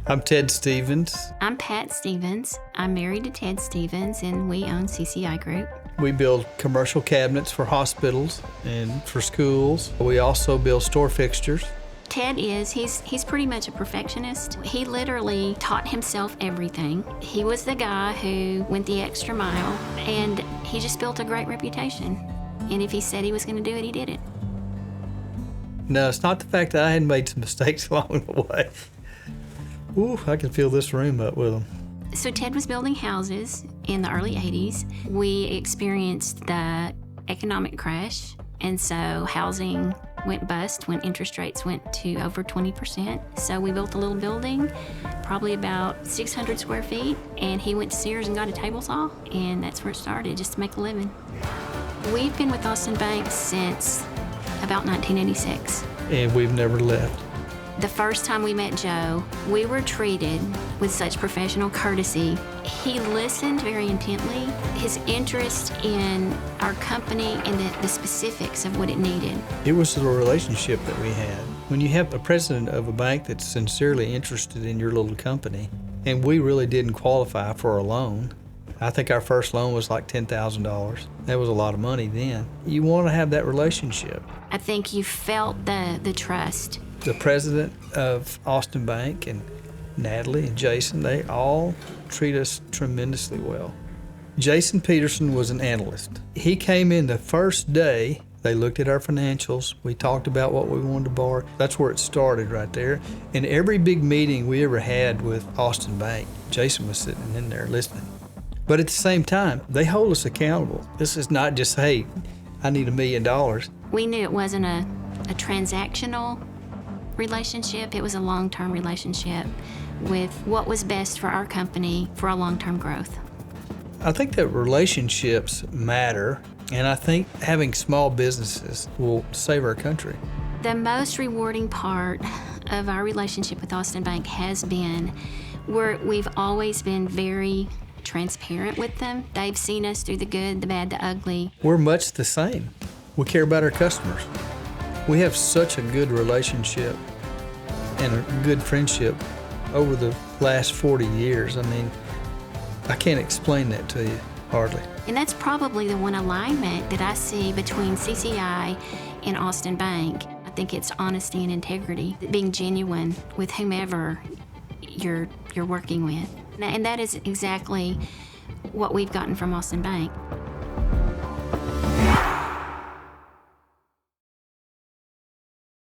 I'm Ted Stevens. I'm Pat Stevens. I'm married to Ted Stevens, and we own CCI Group. We build commercial cabinets for hospitals and for schools. We also build store fixtures. Ted he's pretty much a perfectionist. He literally taught himself everything. He was the guy who went the extra mile, and he just built a great reputation. And if he said he was going to do it, he did it. No, it's not the fact that I had made some mistakes along the way. Ooh, I can fill this room up with them. So Ted was building houses in the early 80s. We experienced the economic crash, and so housing went bust when interest rates went to over 20%. So we built a little building, probably about 600 square feet, and he went to Sears and got a table saw, and that's where it started, just to make a living. We've been with Austin Bank since about 1986. And we've never left. The first time we met Joe, we were treated with such professional courtesy. He listened very intently. His interest in our company and the specifics of what it needed. It was the relationship that we had. When you have a president of a bank that's sincerely interested in your little company, and we really didn't qualify for a loan. I think our first loan was like $10,000. That was a lot of money then. You want to have that relationship. I think you felt the trust. The president of Austin Bank and Natalie and Jason, they all treat us tremendously well. Jason Peterson was an analyst. He came in the first day. They looked at our financials. We talked about what we wanted to borrow. That's where it started right there. In every big meeting we ever had with Austin Bank, Jason was sitting in there listening. But at the same time, they hold us accountable. This is not just, hey, I need $1 million. We knew it wasn't a transactional relationship. It was a long-term relationship with what was best for our company for our long-term growth. I think that relationships matter, and I think having small businesses will save our country. The most rewarding part of our relationship with Austin Bank has been we've always been very transparent with them. They've seen us through the good, the bad, the ugly. We're much the same. We care about our customers. We have such a good relationship and a good friendship over the last 40 years. I mean, I can't explain that to you, hardly. And that's probably the one alignment that I see between CCI and Austin Bank. I think it's honesty and integrity, being genuine with whomever you're working with. And that is exactly what we've gotten from Austin Bank.